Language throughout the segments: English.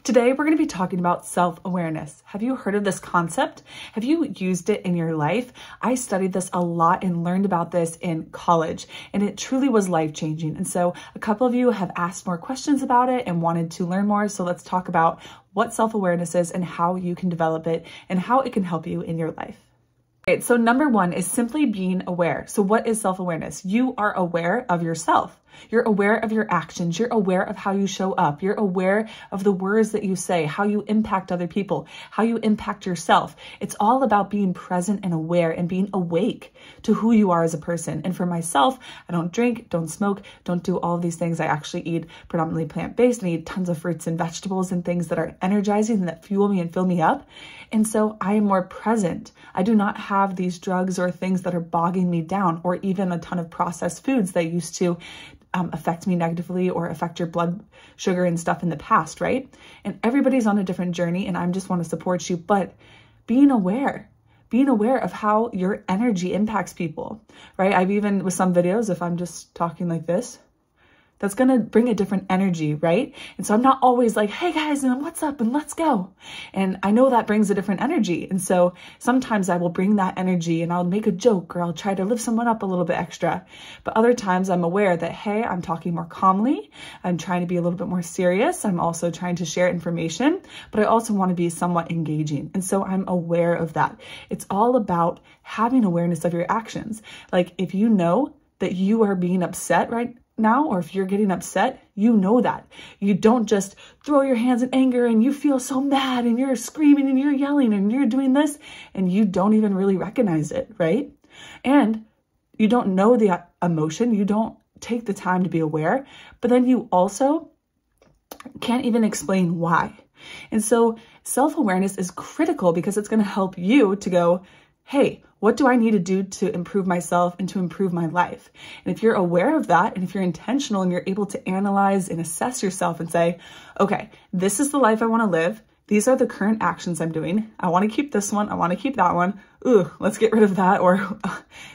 Today, we're going to be talking about self-awareness. Have you heard of this concept? Have you used it in your life? I studied this a lot and learned about this in college, and it truly was life-changing. And so a couple of you have asked more questions about it and wanted to learn more. So let's talk about what self-awareness is and how you can develop it and how it can help you in your life. Okay, so number one is simply being aware. So what is self-awareness? You are aware of yourself. You're aware of your actions. You're aware of how you show up. You're aware of the words that you say, how you impact other people, how you impact yourself. It's all about being present and aware and being awake to who you are as a person. And for myself, I don't drink, don't smoke, don't do all of these things. I actually eat predominantly plant-based and eat tons of fruits and vegetables and things that are energizing and that fuel me and fill me up. And so I am more present. I do not have these drugs or things that are bogging me down, or even a ton of processed foods that used to affect me negatively or affect your blood sugar and stuff in the past, right? And everybody's on a different journey, and I just want to support you, but being aware of how your energy impacts people, right? I've even, with some videos, if I'm just talking like this, that's going to bring a different energy, right? And so I'm not always like, hey guys, and what's up and let's go. And I know that brings a different energy. And so sometimes I will bring that energy and I'll make a joke or I'll try to lift someone up a little bit extra. But other times I'm aware that, hey, I'm talking more calmly. I'm trying to be a little bit more serious. I'm also trying to share information, but I also want to be somewhat engaging. And so I'm aware of that. It's all about having awareness of your actions. Like if you know that you are being upset right now, or if you're getting upset, you know that. You don't just throw your hands in anger and you feel so mad and you're screaming and you're yelling and you're doing this and you don't even really recognize it, right? And you don't know the emotion. You don't take the time to be aware, but then you also can't even explain why. And so self-awareness is critical because it's going to help you to go, hey, what do I need to do to improve myself and to improve my life? And if you're aware of that, and if you're intentional and you're able to analyze and assess yourself and say, okay, this is the life I want to live. These are the current actions I'm doing. I want to keep this one. I want to keep that one. Ooh, let's get rid of that. Or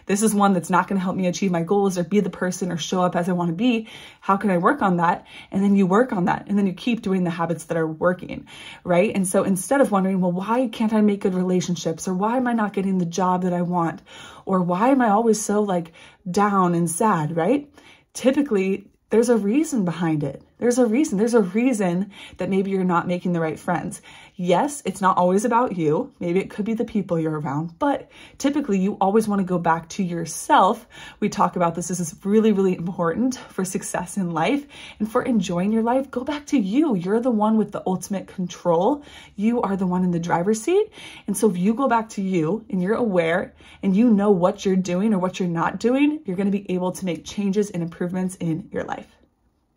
this is one that's not going to help me achieve my goals or be the person or show up as I want to be. How can I work on that? And then you work on that. And then you keep doing the habits that are working, right? And so instead of wondering, well, why can't I make good relationships? Or why am I not getting the job that I want? Or why am I always so like down and sad, right? Typically, there's a reason behind it. There's a reason that maybe you're not making the right friends. Yes, it's not always about you. Maybe it could be the people you're around, but typically you always want to go back to yourself. We talk about this. This is really, really important for success in life and for enjoying your life. Go back to you. You're the one with the ultimate control. You are the one in the driver's seat. And so if you go back to you and you're aware and you know what you're doing or what you're not doing, you're going to be able to make changes and improvements in your life.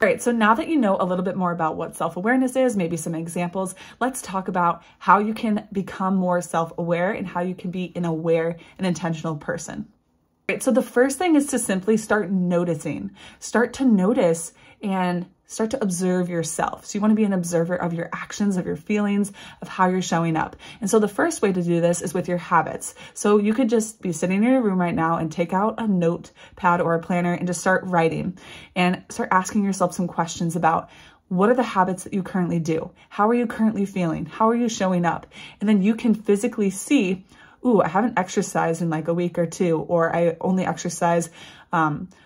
All right, so now that you know a little bit more about what self-awareness is, maybe some examples, let's talk about how you can become more self-aware and how you can be an aware and intentional person. All right, so the first thing is to simply start noticing. Start to notice and start to observe yourself. So you want to be an observer of your actions, of your feelings, of how you're showing up. And so the first way to do this is with your habits. So you could just be sitting in your room right now and take out a notepad or a planner and just start writing and start asking yourself some questions about what are the habits that you currently do? How are you currently feeling? How are you showing up? And then you can physically see, ooh, I haven't exercised in like a week or two, or I only exercise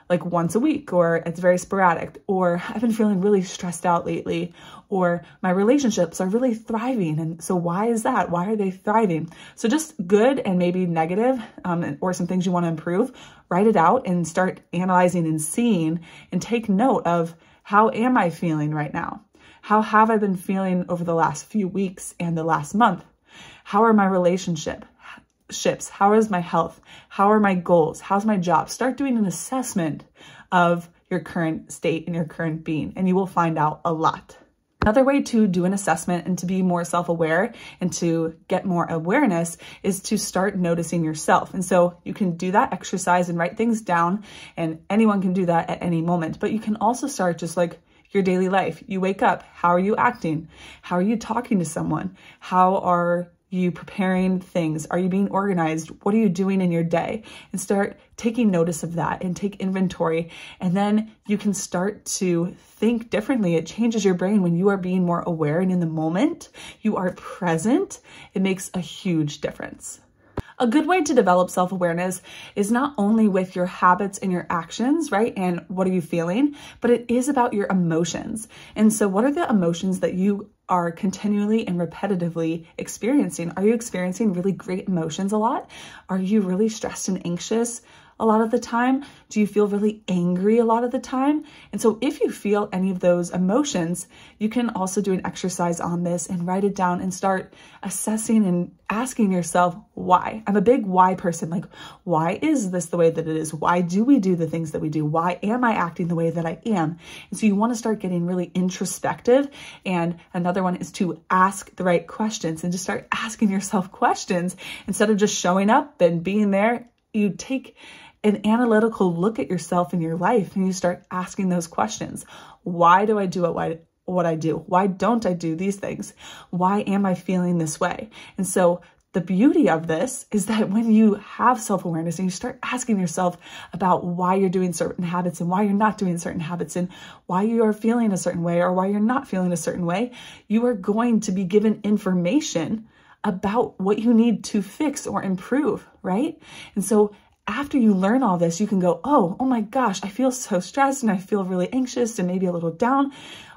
like once a week, or it's very sporadic, or I've been feeling really stressed out lately, or my relationships are really thriving. And so why is that? Why are they thriving? So just good and maybe negative, or some things you want to improve, write it out and start analyzing and seeing and take note of how am I feeling right now? How have I been feeling over the last few weeks and the last month? How are my relationships? How is my health? How are my goals? How's my job? Start doing an assessment of your current state and your current being, and you will find out a lot. Another way to do an assessment and to be more self-aware and to get more awareness is to start noticing yourself. And so you can do that exercise and write things down, and anyone can do that at any moment. But you can also start just like your daily life. You wake up. How are you acting? How are you talking to someone? How are you preparing things? Are you being organized? What are you doing in your day? And start taking notice of that and take inventory. And then you can start to think differently. It changes your brain when you are being more aware and in the moment. You are present. It makes a huge difference. A good way to develop self-awareness is not only with your habits and your actions, right? And what are you feeling, but it is about your emotions. And so what are the emotions that you are continually and repetitively experiencing? Are you experiencing really great emotions a lot? Are you really stressed and anxious a lot of the time? Do you feel really angry a lot of the time? And so if you feel any of those emotions, you can also do an exercise on this and write it down and start assessing and asking yourself why. I'm a big why person. Like, why is this the way that it is? Why do we do the things that we do? Why am I acting the way that I am? And so you want to start getting really introspective. And another one is to ask the right questions and just start asking yourself questions instead of just showing up and being there. You take an analytical look at yourself in your life and you start asking those questions. Why do I do what I do? Why don't I do these things? Why am I feeling this way? And so the beauty of this is that when you have self-awareness and you start asking yourself about why you're doing certain habits and why you're not doing certain habits and why you are feeling a certain way or why you're not feeling a certain way, you are going to be given information about what you need to fix or improve, right? And so after you learn all this, you can go, oh my gosh, I feel so stressed and I feel really anxious and maybe a little down.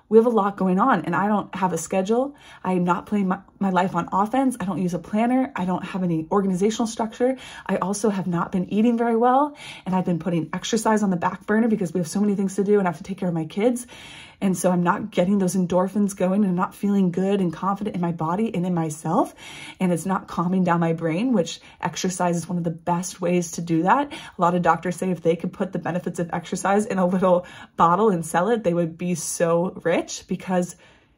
We have a lot going on and I don't have a schedule. I am not playing my life on offense. I don't use a planner. I don't have any organizational structure. I also have not been eating very well. And I've been putting exercise on the back burner because we have so many things to do and I have to take care of my kids. And so I'm not getting those endorphins going and not feeling good and confident in my body and in myself. And it's not calming down my brain, which exercise is one of the best ways to do that. A lot of doctors say if they could put the benefits of exercise in a little bottle and sell it, they would be so rich because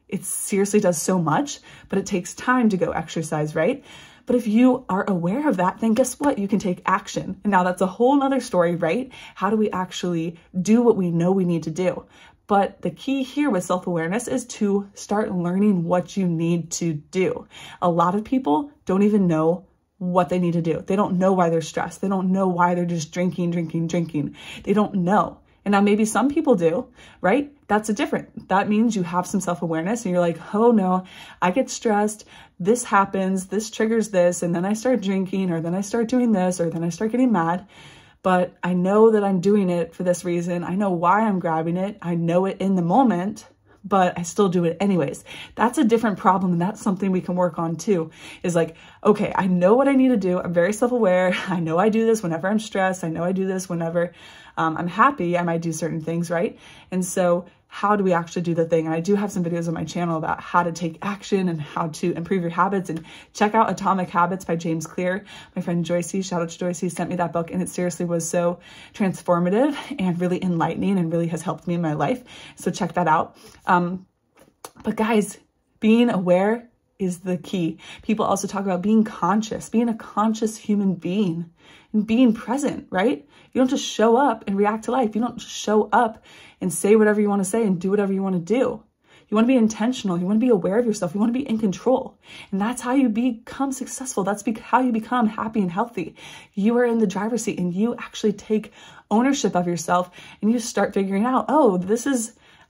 it seriously does so much, but it takes time to go exercise, right? But if you are aware of that, then guess what? You can take action. And now that's a whole nother story, right? How do we actually do what we know we need to do? But the key here with self-awareness is to start learning what you need to do. A lot of people don't even know what they need to do. They don't know why they're stressed. They don't know why they're just drinking. They don't know. And now maybe some people do, right? That's different. That means you have some self-awareness and you're like, oh no, I get stressed. This happens, this triggers this. And then I start drinking or then I start doing this or then I start getting mad. But I know that I'm doing it for this reason. I know why I'm grabbing it. I know it in the moment, but I still do it anyways. That's a different problem. And that's something we can work on too, is like, okay, I know what I need to do. I'm very self-aware. I know I do this whenever I'm stressed. I know I do this whenever I'm happy. I might do certain things, right? And so how do we actually do the thing? And I do have some videos on my channel about how to take action and how to improve your habits. And check out Atomic Habits by James Clear. My friend Joycey, shout out to Joycey, sent me that book and it seriously was so transformative and really enlightening and really has helped me in my life. So check that out. But guys, being aware is the key. People also talk about being conscious, being a conscious human being and being present, right? You don't just show up and react to life. You don't just show up and say whatever you want to say and do whatever you want to do. You want to be intentional. You want to be aware of yourself. You want to be in control. And that's how you become successful. That's how you become happy and healthy. You are in the driver's seat and you actually take ownership of yourself and you start figuring out, oh,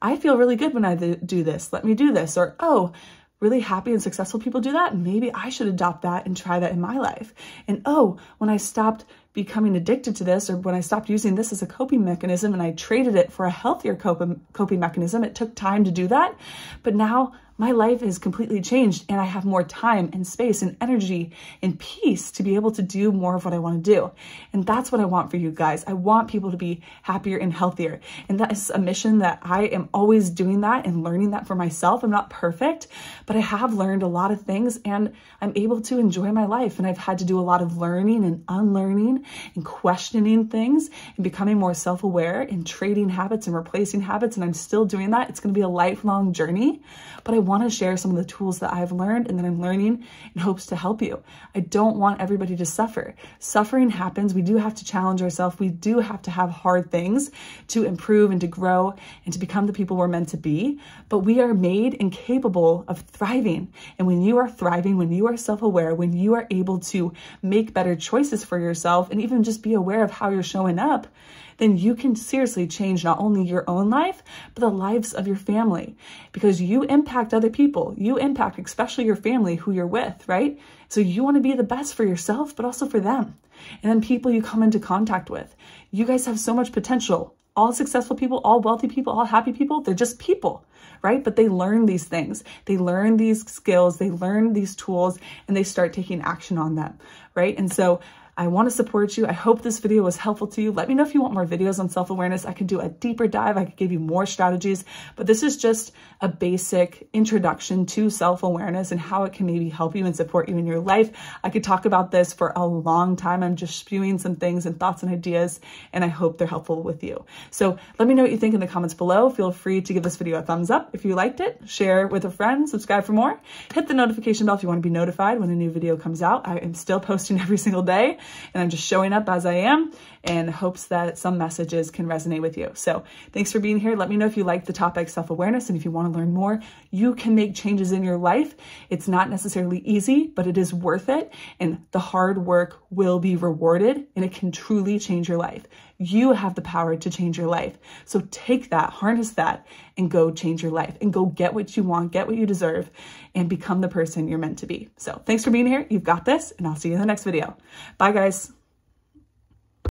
I feel really good when I do this. Let me do this. Or, oh, really happy and successful people do that. Maybe I should adopt that and try that in my life. And oh, when I stopped becoming addicted to this, or when I stopped using this as a coping mechanism and I traded it for a healthier coping mechanism, it took time to do that. But now my life has completely changed and I have more time and space and energy and peace to be able to do more of what I want to do. And that's what I want for you guys. I want people to be happier and healthier. And that is a mission that I am always doing that and learning that for myself. I'm not perfect, but I have learned a lot of things and I'm able to enjoy my life. And I've had to do a lot of learning and unlearning and questioning things and becoming more self-aware and trading habits and replacing habits. And I'm still doing that. It's going to be a lifelong journey, but I want want to share some of the tools that I've learned and that I'm learning in hopes to help you. I don't want everybody to suffer. Suffering happens. We do have to challenge ourselves. We do have to have hard things to improve and to grow and to become the people we're meant to be. But we are made and capable of thriving. And when you are thriving, when you are self-aware, when you are able to make better choices for yourself and even just be aware of how you're showing up, then you can seriously change not only your own life, but the lives of your family, because you impact other people. You impact especially your family, who you're with, right? So you want to be the best for yourself, but also for them. And then people you come into contact with. You guys have so much potential. All successful people, all wealthy people, all happy people, they're just people, right? But they learn these things. They learn these skills, they learn these tools, and they start taking action on them, right? And so I want to support you. I hope this video was helpful to you. Let me know if you want more videos on self-awareness. I could do a deeper dive. I could give you more strategies, but this is just a basic introduction to self-awareness and how it can maybe help you and support you in your life. I could talk about this for a long time. I'm just spewing some things and thoughts and ideas, and I hope they're helpful with you. So let me know what you think in the comments below. Feel free to give this video a thumbs up if you liked it, share with a friend, subscribe for more, hit the notification bell if you want to be notified when a new video comes out. I am still posting every single day, and I'm just showing up as I am in hopes that some messages can resonate with you. So thanks for being here. Let me know if you like the topic self-awareness, and if you want to learn more, you can make changes in your life. It's not necessarily easy, but it is worth it, and the hard work will be rewarded, and it can truly change your life. You have the power to change your life. So take that, harness that, and go change your life and go get what you want, get what you deserve, and become the person you're meant to be. So thanks for being here. You've got this, and I'll see you in the next video. Bye, guys.